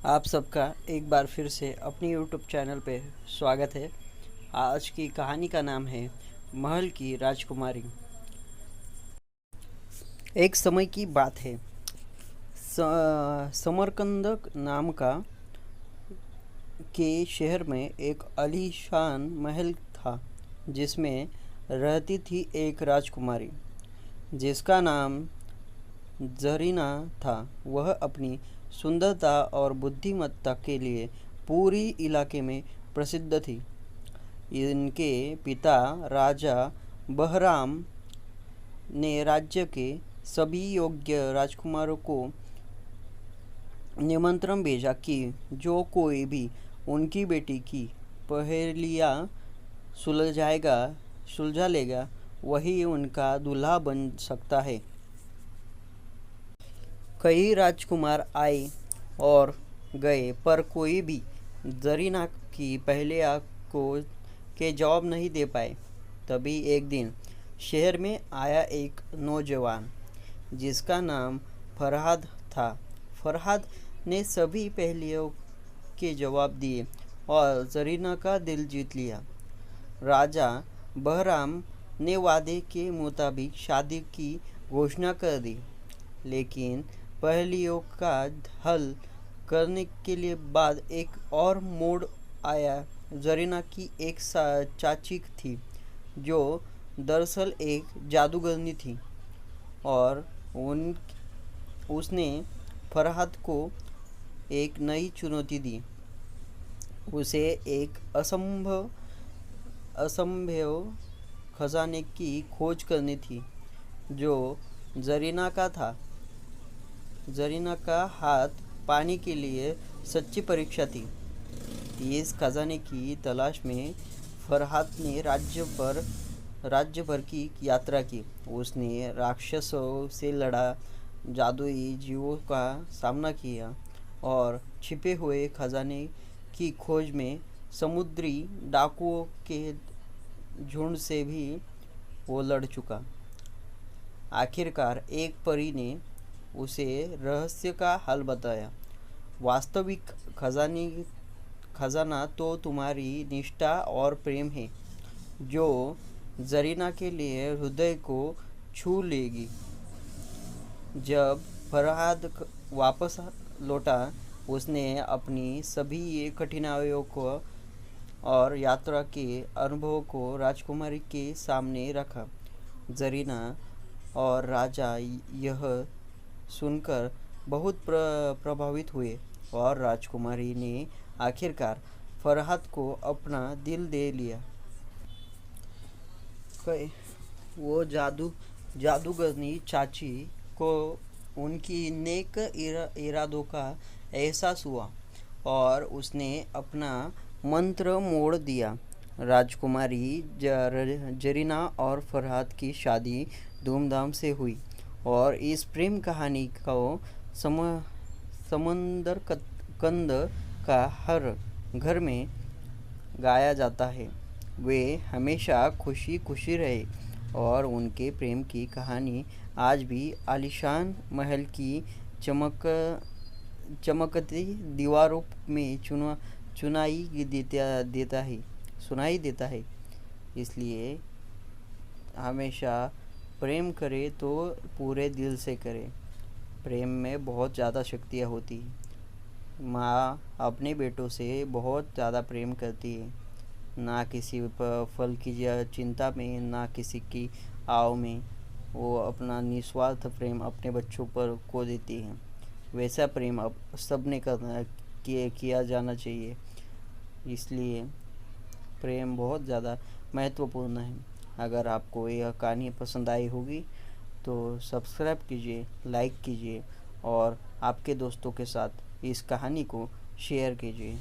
आप सबका एक बार फिर से अपनी यूट्यूब चैनल पे स्वागत है। आज की कहानी का नाम है महल की राजकुमारी। एक समय की बात है। समरकंद नाम का के शहर में एक आलीशान महल था, जिसमें रहती थी एक राजकुमारी जिसका नाम जरीना था। वह अपनी सुंदरता और बुद्धिमत्ता के लिए पूरी इलाके में प्रसिद्ध थी। इनके पिता राजा बहराम ने राज्य के सभी योग्य राजकुमारों को निमंत्रण भेजा कि जो कोई भी उनकी बेटी की पहेलियाँ सुलझा लेगा, वही उनका दूल्हा बन सकता है। कई राजकुमार आए और गए, पर कोई भी जरीना की पहेलियाँ को के जवाब नहीं दे पाए। तभी एक दिन शहर में आया एक नौजवान जिसका नाम फरहाद था। फरहाद ने सभी पहेलियों के जवाब दिए और जरीना का दिल जीत लिया। राजा बहराम ने वादे के मुताबिक शादी की घोषणा कर दी, लेकिन पहेलियों का हल करने के लिए बाद एक और मोड़ आया। जरीना की एक चाची थी जो दरअसल एक जादूगरनी थी, और उसने फरहाद को एक नई चुनौती दी। उसे एक असंभव खजाने की खोज करनी थी जो जरीना का था। जरीना का हाथ पाने के लिए सच्ची परीक्षा थी। इस खजाने की तलाश में फरहाद ने राज्य भर की यात्रा की। उसने राक्षसों से लड़ा, जादुई जीवों का सामना किया और छिपे हुए खजाने की खोज में समुद्री डाकुओं के झुंड से भी वो लड़ चुका। आखिरकार एक परी ने उसे रहस्य का हल बताया। वास्तविक खजाना तो तुम्हारी निष्ठा और प्रेम है, जो जरीना के लिए हृदय को छू लेगी। जब फरहाद वापस लौटा, उसने अपनी सभी कठिनाइयों को और यात्रा के अनुभवों को राजकुमारी के सामने रखा। जरीना और राजा यह सुनकर बहुत प्रभावित हुए, और राजकुमारी ने आखिरकार फरहाद को अपना दिल दे लिया। वो जादूगरनी चाची को उनकी नेक इरादों का एहसास हुआ, और उसने अपना मंत्र मोड़ दिया। राजकुमारी जरीना और फरहाद की शादी धूमधाम से हुई, और इस प्रेम कहानी को समंदर कंद का हर घर में गाया जाता है। वे हमेशा खुशी खुशी रहे, और उनके प्रेम की कहानी आज भी आलीशान महल की चमकती दीवारों में सुनाई देता है। इसलिए हमेशा प्रेम करे तो पूरे दिल से करे। प्रेम में बहुत ज़्यादा शक्तियाँ होती हैं। माँ अपने बेटों से बहुत ज़्यादा प्रेम करती है, ना किसी फल की चिंता में, ना किसी की आव में। वो अपना निस्वार्थ प्रेम अपने बच्चों पर को देती है। वैसा प्रेम अब सबने किया जाना चाहिए। इसलिए प्रेम बहुत ज़्यादा महत्वपूर्ण है। अगर आपको यह कहानी पसंद आई होगी तो सब्सक्राइब कीजिए, लाइक कीजिए, और आपके दोस्तों के साथ इस कहानी को शेयर कीजिए।